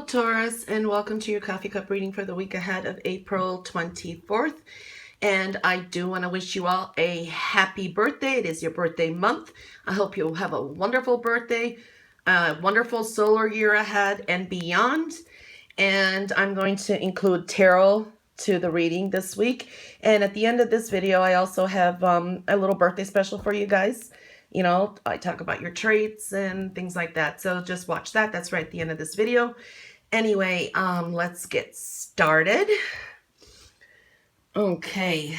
Taurus, and welcome to your coffee cup reading for the week ahead of April 24th. And I do want to wish you all a happy birthday. It is your birthday month. I hope you'll have a wonderful birthday, a wonderful solar year ahead and beyond. And I'm going to include tarot to the reading this week. And at the end of this video, I also have a little birthday special for you guys. You know, I talk about your traits and things like that. So just watch that. That's right at the end of this video. Anyway, let's get started. Okay.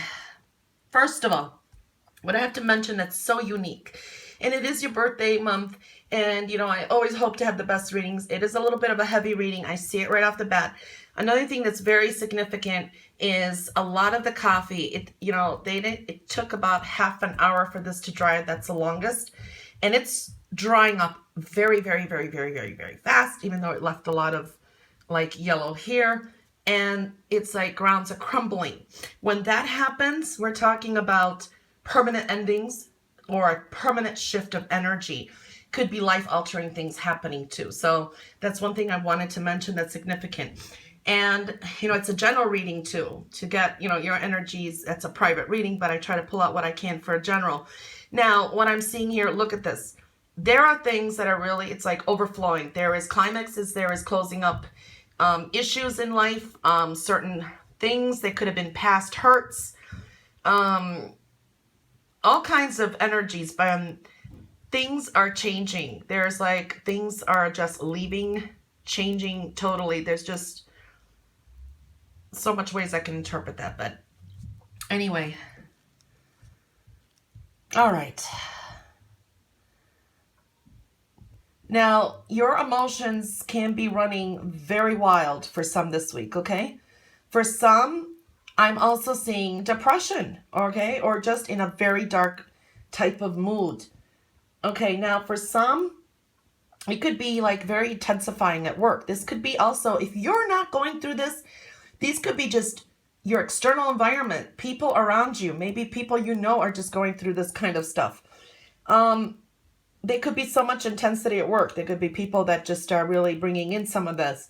First of all, what I have to mention that's so unique, and it is your birthday month, and you know, I always hope to have the best readings. It is a little bit of a heavy reading. I see it right off the bat. Another thing that's very significant is a lot of the coffee, it took about half an hour for this to dry. That's the longest. And it's drying up very, very, very, very, very, very fast, even though it left a lot of like yellow here. And it's like grounds are crumbling. When that happens, we're talking about permanent endings or a permanent shift of energy. Could be life-altering things happening too. So that's one thing I wanted to mention that's significant. And, you know, it's a general reading too, to get, you know, your energies. That's a private reading, but I try to pull out what I can for a general. Now, what I'm seeing here, look at this. There are things that are really, it's like overflowing. There is climaxes, there is closing up issues in life, certain things that could have been past hurts, all kinds of energies, but things are changing. There's like, things are just leaving, changing totally. There's just so much ways I can interpret that, but anyway. All right. Now, your emotions can be running very wild for some this week, okay? For some, I'm also seeing depression, okay? Or just in a very dark type of mood. Okay, now for some, it could be like very intensifying at work. This could be also, if you're not going through this, these could be just your external environment, people around you, maybe people you know are just going through this kind of stuff. There could be so much intensity at work. There could be people that just are really bringing in some of this.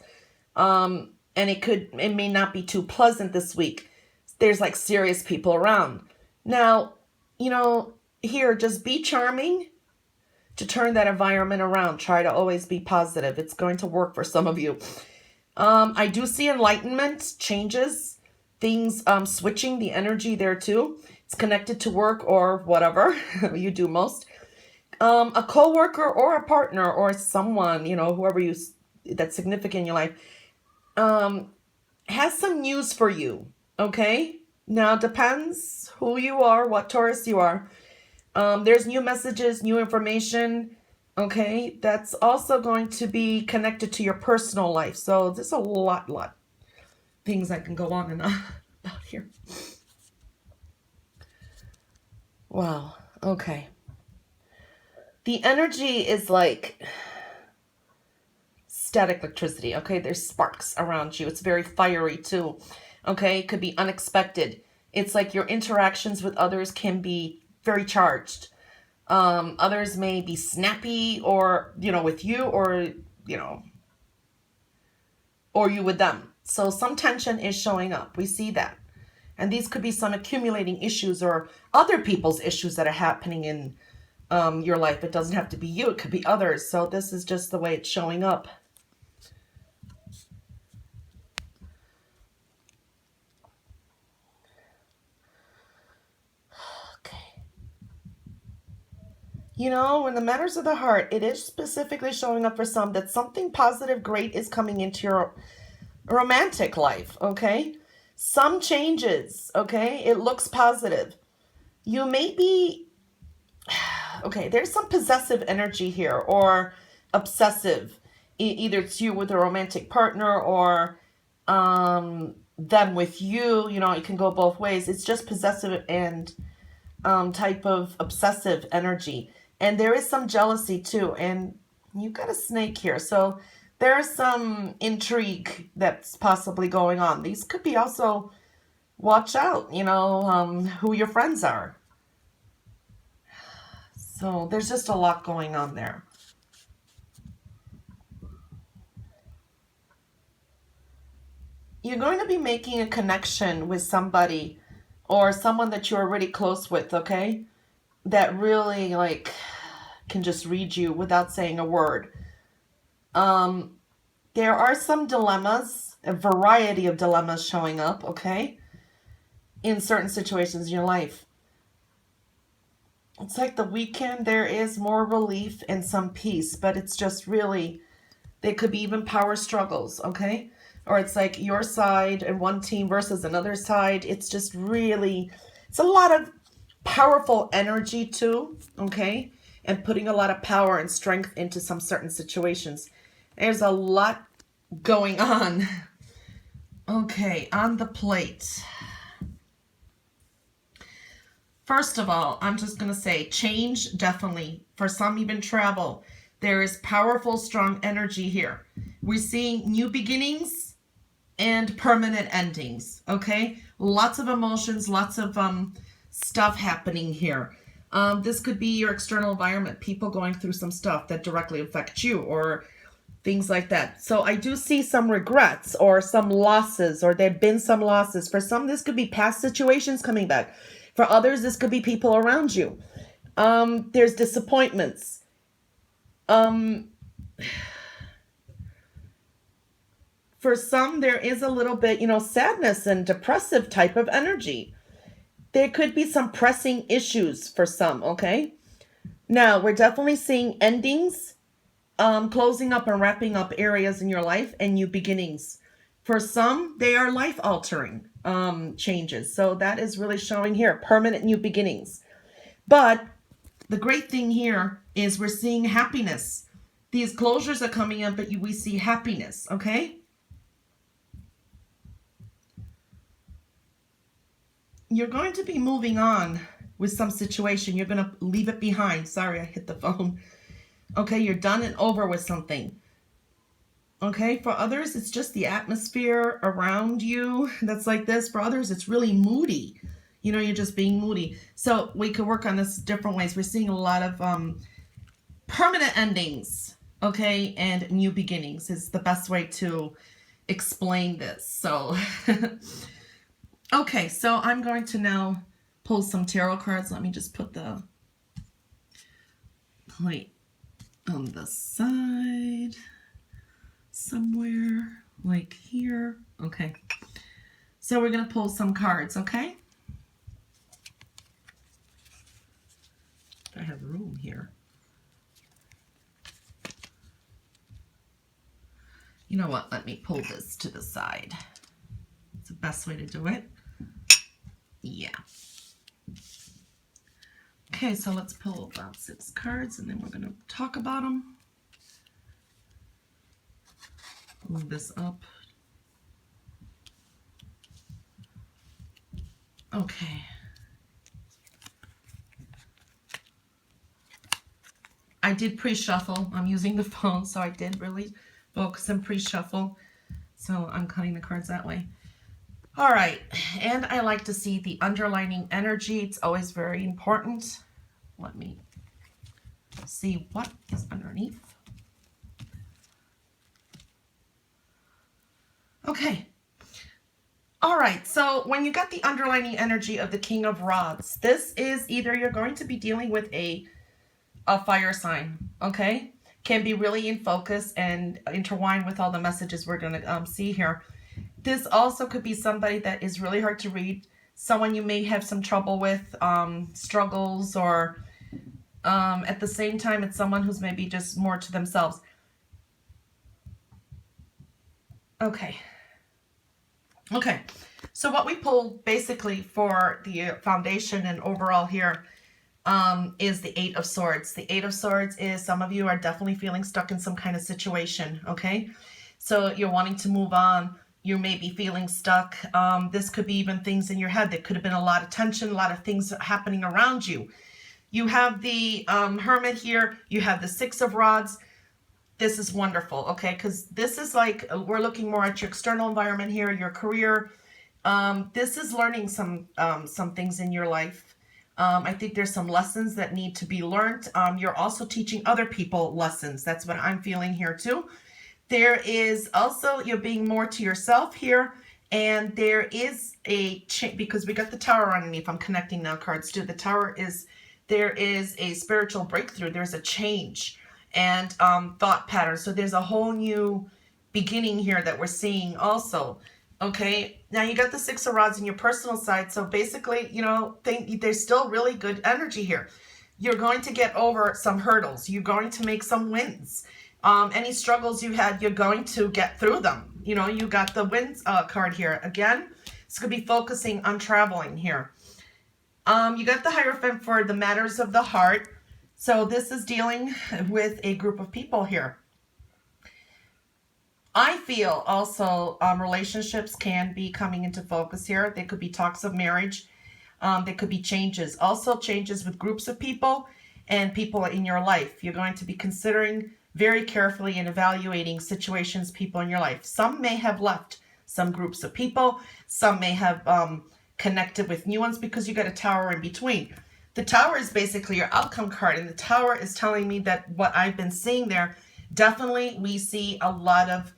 And it may not be too pleasant this week. There's like serious people around. Now, you know, here, just be charming to turn that environment around. Try to always be positive. It's going to work for some of you. I do see enlightenment, changes, things switching the energy there too. It's connected to work or whatever you do most. A co-worker or a partner or someone, you know, whoever that's significant in your life, has some news for you, okay? Now, depends who you are, what Taurus you are. There's new messages, new information, okay? That's also going to be connected to your personal life. So there's a lot things I can go on and on about here. Wow, okay. The energy is like static electricity, okay? There's sparks around you. It's very fiery too, okay? It could be unexpected. It's like your interactions with others can be very charged. Others may be snappy or, you know, with you or, you know, or you with them. So some tension is showing up. We see that. And these could be some accumulating issues or other people's issues that are happening in your life. It doesn't have to be you. It could be others. So this is just the way it's showing up. You know, in the matters of the heart, it is specifically showing up for some that something positive, great is coming into your romantic life, okay? Some changes, okay? It looks positive. You may be, okay, there's some possessive energy here or obsessive. Either it's you with a romantic partner or them with you. You know, it can go both ways. It's just possessive and type of obsessive energy. And there is some jealousy too. And you've got a snake here. So there's some intrigue that's possibly going on. These could be also, watch out, you know, who your friends are. So there's just a lot going on there. You're going to be making a connection with somebody or someone that you're already close with, okay? That really like can just read you without saying a word. Um, there are some dilemmas, a variety of dilemmas showing up, okay? In certain situations in your life. It's like the weekend, there is more relief and some peace, but it's just really, there could be even power struggles, okay? Or it's like your side and one team versus another side. It's just really, it's a lot of powerful energy too, okay? And putting a lot of power and strength into some certain situations. There's a lot going on. Okay, on the plate. First of all, I'm just going to say change, definitely. For some, even travel. There is powerful, strong energy here. We're seeing new beginnings and permanent endings, okay? Lots of emotions, lots of stuff happening here. This could be your external environment, people going through some stuff that directly affect you or things like that. So I do see some regrets or some losses, or there have been some losses. For some, this could be past situations coming back. For others, this could be people around you. There's disappointments. For some, there is a little bit, sadness and depressive type of energy. There could be some pressing issues for some, okay? Now, we're definitely seeing endings, closing up and wrapping up areas in your life and new beginnings. For some, they are life-altering changes. So that is really showing here, permanent new beginnings. But the great thing here is we're seeing happiness. These closures are coming up, but we see happiness, okay? You're going to be moving on with some situation. You're going to leave it behind. Sorry, I hit the phone. Okay, you're done and over with something. Okay, for others, it's just the atmosphere around you that's like this. For others, it's really moody. You're just being moody. So we could work on this different ways. We're seeing a lot of permanent endings, okay, and new beginnings is the best way to explain this. So, okay, so I'm going to now pull some tarot cards. Let me just put the plate on the side somewhere like here. Okay, so we're going to pull some cards, okay? I have room here. You know what? Let me pull this to the side. It's the best way to do it. Yeah. Okay, so let's pull about 6 cards and then we're going to talk about them. Move this up. Okay. I did pre-shuffle. I'm using the phone, so I did really focus and pre-shuffle. So I'm cutting the cards that way. All right, and I like to see the underlining energy. It's always very important. Let me see what is underneath. Okay. All right, so when you got the underlining energy of the King of Rods, this is either you're going to be dealing with a fire sign, okay? Can be really in focus and intertwined with all the messages we're going to see here. This also could be somebody that is really hard to read, someone you may have some trouble with, struggles, or at the same time, it's someone who's maybe just more to themselves. Okay. Okay, so what we pulled basically for the foundation and overall here is the 8 of Swords. The 8 of Swords is some of you are definitely feeling stuck in some kind of situation, okay? So you're wanting to move on. You may be feeling stuck. This could be even things in your head. There could have been a lot of tension, a lot of things happening around you. You have the Hermit here. You have the 6 of Rods. This is wonderful, okay? Because this is like, we're looking more at your external environment here, your career. This is learning some things in your life. I think there's some lessons that need to be learned. You're also teaching other people lessons. That's what I'm feeling here too. There is also, you're being more to yourself here. And there is a change, because we got the Tower underneath. I'm connecting now cards too. The Tower is, there is a spiritual breakthrough. There's a change and thought pattern. So there's a whole new beginning here that we're seeing also. Okay, now you got the Six of Rods in your personal side. So basically, you know, there's still really good energy here. You're going to get over some hurdles. You're going to make some wins. Any struggles you had, you're going to get through them. You know, you got the wins card here. Again, it's going to be focusing on traveling here. You got the Hierophant for the matters of the heart. So this is dealing with a group of people here. I feel also relationships can be coming into focus here. There could be talks of marriage. There could be changes. Also changes with groups of people and people in your life. You're going to be considering very carefully and evaluating situations, people in your life. Some may have left some groups of people. Some may have connected with new ones because you got a Tower in between. The Tower is basically your outcome card, and the Tower is telling me that what I've been seeing there, definitely we see a lot of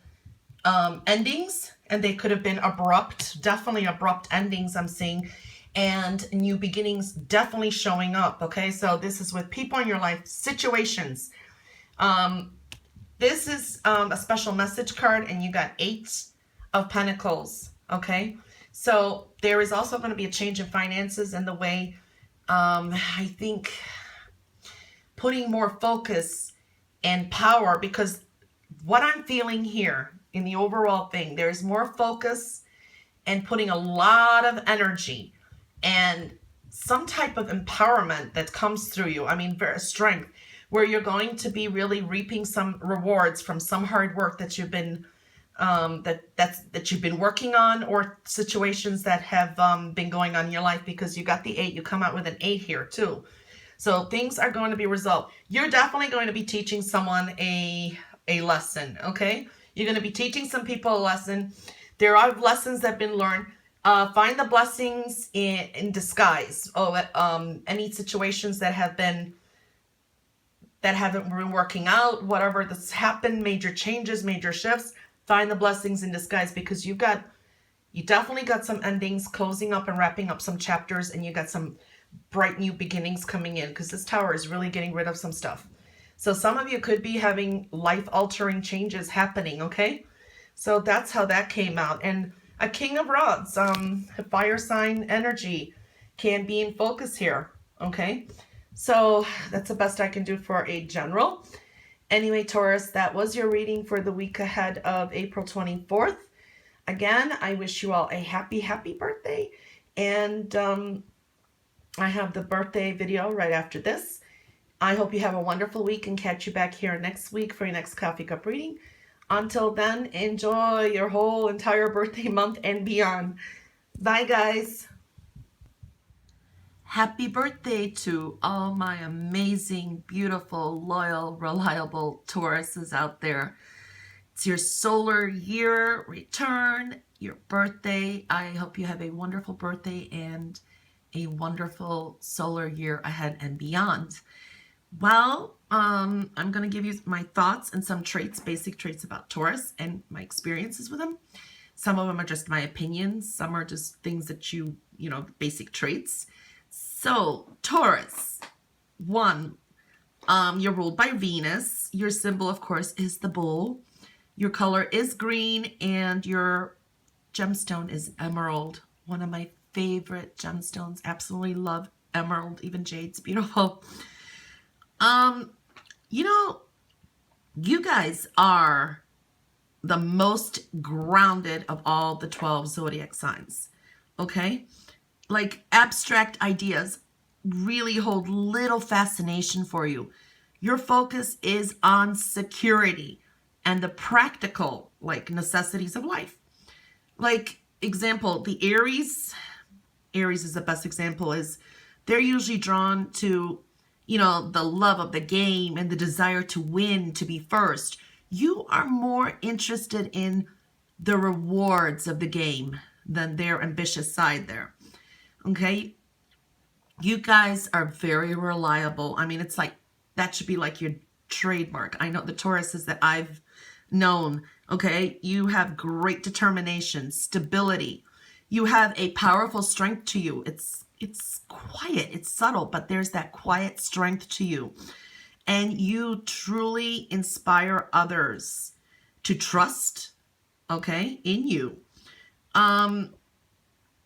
endings, and they could have been abrupt, definitely abrupt endings I'm seeing, and new beginnings definitely showing up. Okay, so this is with people in your life, situations. This is a special message card, and you got 8 of Pentacles. Okay, so there is also going to be a change in finances and the way, I think, putting more focus and power, because what I'm feeling here in the overall thing, there's more focus and putting a lot of energy and some type of empowerment that comes through you. I mean, strength, where you're going to be really reaping some rewards from some hard work that you've been that you've been working on, or situations that have been going on in your life, because you got the 8. You come out with an 8 here too. So things are going to be resolved. You're definitely going to be teaching someone a lesson, okay? You're going to be teaching some people a lesson. There are lessons that have been learned. Find the blessings in disguise. Any situations that haven't been working out, whatever that's happened, major changes, major shifts, find the blessings in disguise, because you definitely got some endings, closing up and wrapping up some chapters, and you got some bright new beginnings coming in, because this Tower is really getting rid of some stuff. So some of you could be having life-altering changes happening, okay? So that's how that came out. And a King of Rods, fire sign energy can be in focus here, okay? So that's the best I can do for a general. Anyway, Taurus, that was your reading for the week ahead of April 24th. Again, I wish you all a happy, happy birthday. And I have the birthday video right after this. I hope you have a wonderful week, and catch you back here next week for your next coffee cup reading. Until then, enjoy your whole entire birthday month and beyond. Bye, guys. Happy birthday to all my amazing, beautiful, loyal, reliable Tauruses out there. It's your solar year return, your birthday. I hope you have a wonderful birthday and a wonderful solar year ahead and beyond. Well, I'm going to give you my thoughts and some traits, basic traits about Taurus and my experiences with them. Some of them are just my opinions. Some are just things that you know, basic traits. So, Taurus, 1, you're ruled by Venus. Your symbol, of course, is the bull. Your color is green, and your gemstone is emerald. One of my favorite gemstones. Absolutely love emerald, even jade's beautiful. You know, you guys are the most grounded of all the 12 zodiac signs, okay? Like, abstract ideas really hold little fascination for you. Your focus is on security and the practical, like, necessities of life. Like, example, the Aries is the best example, is they're usually drawn to, you know, the love of the game and the desire to win, to be first. You are more interested in the rewards of the game than their ambitious side there. Okay? You guys are very reliable. I mean, it's like, that should be like your trademark. I know the Tauruses that I've known, Okay, you have great determination, stability. You have a powerful strength to you. It's quiet, it's subtle, but there's that quiet strength to you. And you truly inspire others to trust, okay, in you.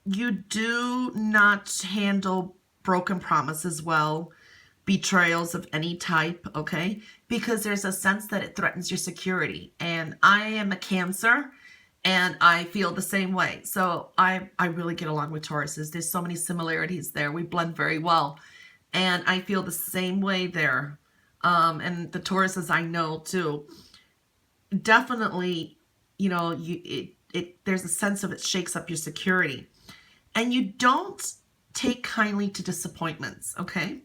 You do not handle broken promises well, betrayals of any type, okay? Because there's a sense that it threatens your security. And I am a Cancer and I feel the same way. So I really get along with Tauruses. There's so many similarities there. We blend very well. And I feel the same way there. And the Tauruses I know too. Definitely, you know, there's a sense of it shakes up your security. And you don't take kindly to disappointments, okay?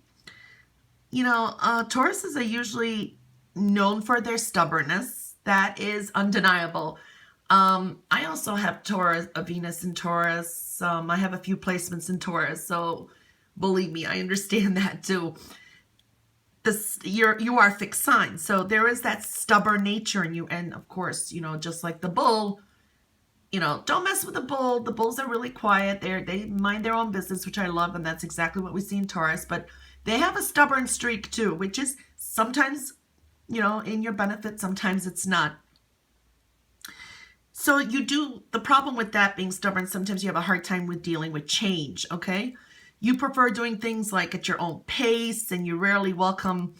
You know, Tauruses are usually known for their stubbornness. That is undeniable. I also have Taurus, a Venus in Taurus. I have a few placements in Taurus, so believe me, I understand that too. You are fixed sign, so there is that stubborn nature in you, and of course, you know, just like the bull. You know, don't mess with the bull. The bulls are really quiet. They mind their own business, which I love, and that's exactly what we see in Taurus. But they have a stubborn streak too, which is sometimes, you know, in your benefit, sometimes it's not. So the problem with that being stubborn, sometimes you have a hard time with dealing with change, okay? You prefer doing things like at your own pace, and you rarely welcome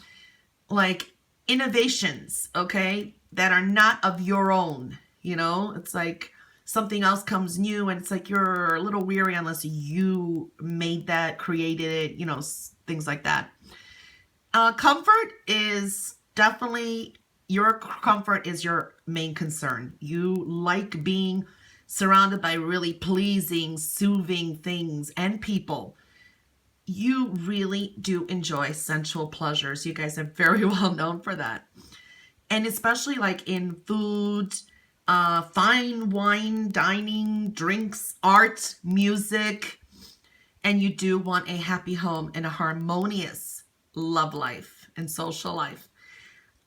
like innovations, okay, that are not of your own, you know? It's like something else comes new and it's like you're a little weary unless you made that, created it, you know, things like that. Comfort is definitely, your comfort is your main concern. You like being surrounded by really pleasing, soothing things and people. You really do enjoy sensual pleasures. You guys are very well known for that. And especially like in food, fine wine, dining, drinks, art, music, and you do want a happy home and a harmonious love life and social life.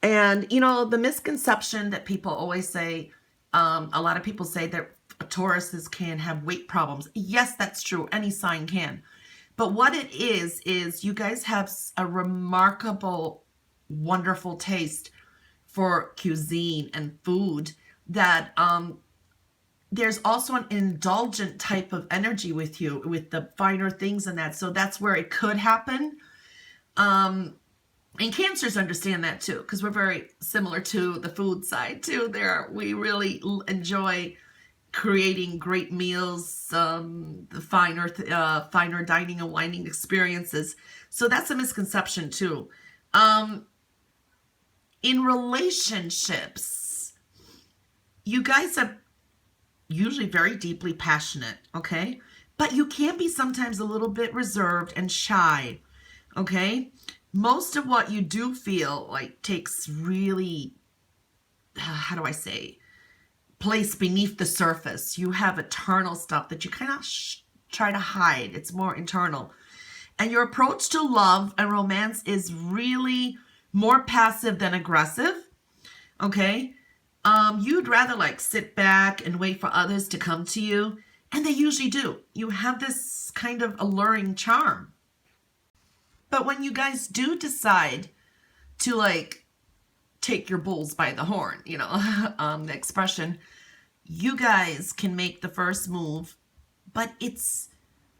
And, you know, the misconception that people always say, a lot of people say that Tauruses can have weight problems. Yes, that's true. Any sign can. But what it is you guys have a remarkable, wonderful taste for cuisine and food that there's also an indulgent type of energy with you, with the finer things and that. So that's where it could happen. And Cancers understand that too, because we're very similar to the food side too. We really enjoy creating great meals, the finer dining and wining experiences. So that's a misconception too. In relationships, you guys are usually very deeply passionate, okay? But you can be sometimes a little bit reserved and shy, okay? Most of what you do feel like takes really, how do I say, place beneath the surface. You have eternal stuff that you kind of try to hide. It's more internal. And your approach to love and romance is really more passive than aggressive, okay? You'd rather like sit back and wait for others to come to you, and they usually do. You have this kind of alluring charm. But when you guys do decide to like take your bulls by the horn, you know, the expression, you guys can make the first move, but it's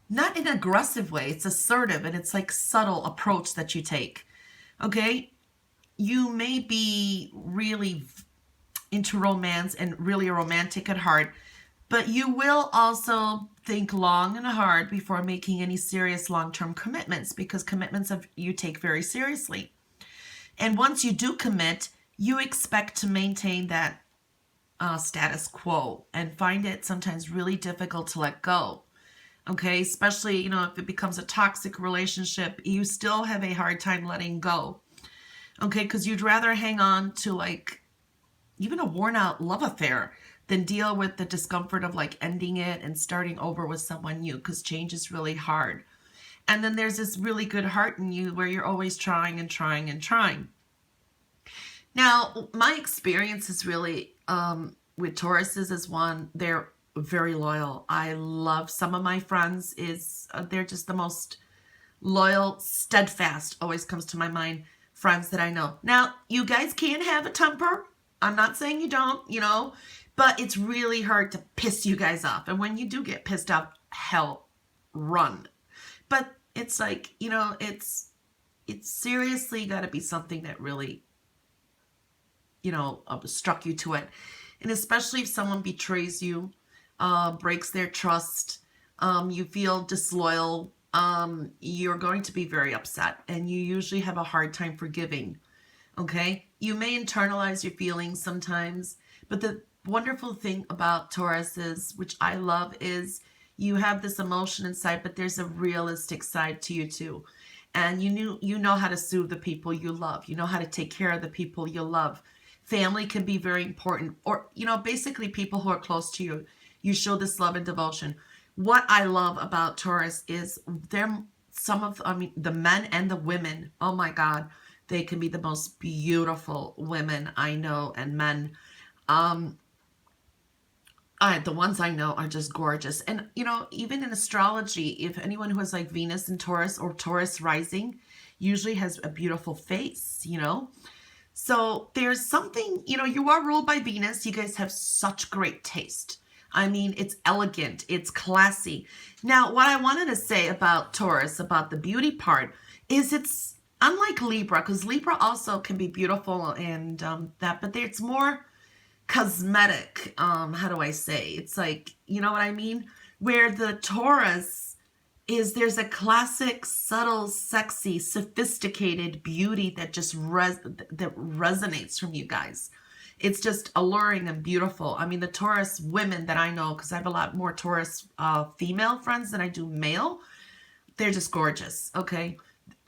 not in an aggressive way. It's assertive, and it's like subtle approach that you take, okay? You may be really into romance and really a romantic at heart, but you will also think long and hard before making any serious long-term commitments, because commitments you take very seriously. And once you do commit, you expect to maintain that status quo and find it sometimes really difficult to let go. Okay, especially, you know, if it becomes a toxic relationship, you still have a hard time letting go. Okay, because you'd rather hang on to like even a worn out love affair than deal with the discomfort of like ending it and starting over with someone new, because change is really hard. And then there's this really good heart in you where you're always trying and trying and trying. Now, my experience is really with Tauruses is one, they're very loyal. I love some of my friends is they're just the most loyal, steadfast, always comes to my mind, friends that I know. Now, you guys can have a temper. I'm not saying you don't, you know, but it's really hard to piss you guys off. And when you do get pissed off, hell, run. But it's like, you know, it's seriously got to be something that really, you know, struck you to it. And especially if someone betrays you, breaks their trust, you feel disloyal, you're going to be very upset, and you usually have a hard time forgiving. Okay? You may internalize your feelings sometimes, but the wonderful thing about Taurus is, which I love, is you have this emotion inside, but there's a realistic side to you too. And you know how to soothe the people you love. You know how to take care of the people you love. Family can be very important, or, you know, basically people who are close to you. You show this love and devotion. What I love about Taurus is they're the men and the women. Oh my God, they can be the most beautiful women I know, and men. The ones I know are just gorgeous. And, you know, even in astrology, if anyone who has like Venus in Taurus or Taurus rising usually has a beautiful face, you know. So there's something, you know, you are ruled by Venus. You guys have such great taste. I mean, it's elegant, it's classy. Now, what I wanted to say about Taurus, about the beauty part, is it's unlike Libra, because Libra also can be beautiful and but it's more cosmetic. How do I say? It's like, you know what I mean? Where the Taurus is, there's a classic, subtle, sexy, sophisticated beauty that just that resonates from you guys. It's just alluring and beautiful. I mean, the Taurus women that I know, because I have a lot more Taurus female friends than I do male, they're just gorgeous, okay?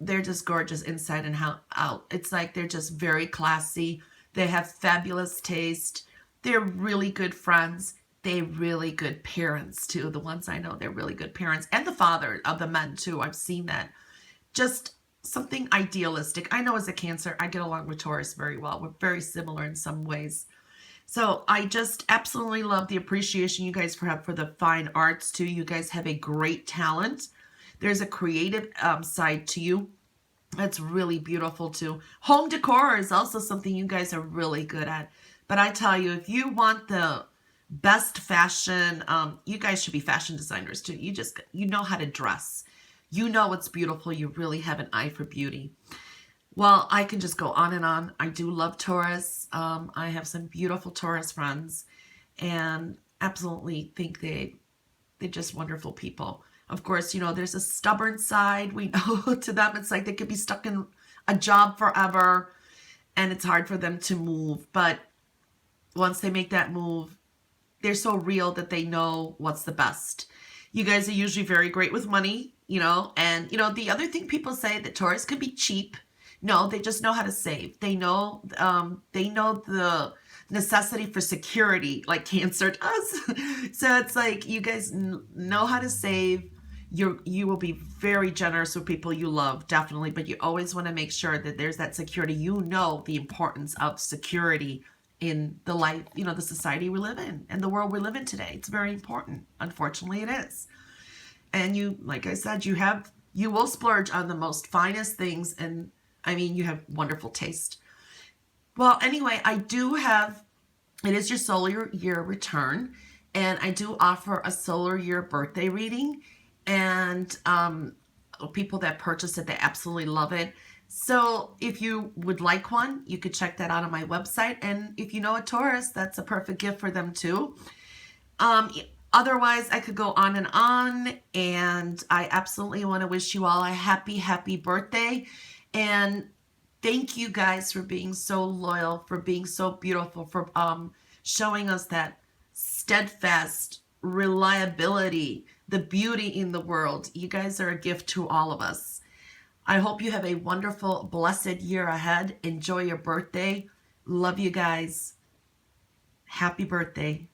They're just gorgeous inside and out. It's like they're just very classy. They have fabulous taste. They're really good friends. They're really good parents, too. The ones I know, they're really good parents. And the father of the men, too. I've seen that. Just something idealistic. I know as a Cancer, I get along with Taurus very well. We're very similar in some ways. So I just absolutely love the appreciation you guys have for the fine arts, too. You guys have a great talent. There's a creative side to you. That's really beautiful, too. Home decor is also something you guys are really good at. But I tell you, if you want the best fashion, you guys should be fashion designers, too. You know how to dress. You know it's beautiful. You really have an eye for beauty. Well, I can just go on and on. I do love Taurus. I have some beautiful Taurus friends, and absolutely think they're just wonderful people. Of course, you know, there's a stubborn side. We know to them, it's like they could be stuck in a job forever, and it's hard for them to move. But once they make that move, they're so real that they know what's the best. You guys are usually very great with money, you know, and, you know, the other thing people say that Taurus could be cheap. No, they just know how to save. They know the necessity for security like Cancer does. So it's like you guys know how to save. You will be very generous with people you love, definitely, but you always want to make sure that there's that security. You know the importance of security in the life, you know, the society we live in and the world we live in today. It's very important. Unfortunately, it is. And you, like I said, you will splurge on the most finest things, and I mean, you have wonderful taste. Well, anyway, it is your solar year return, and I do offer a solar year birthday reading, and people that purchase it, they absolutely love it. So if you would like one, you could check that out on my website. And if you know a Taurus, that's a perfect gift for them too. Otherwise, I could go on, and I absolutely want to wish you all a happy, happy birthday. And thank you guys for being so loyal, for being so beautiful, for showing us that steadfast reliability, the beauty in the world. You guys are a gift to all of us. I hope you have a wonderful, blessed year ahead. Enjoy your birthday. Love you guys. Happy birthday.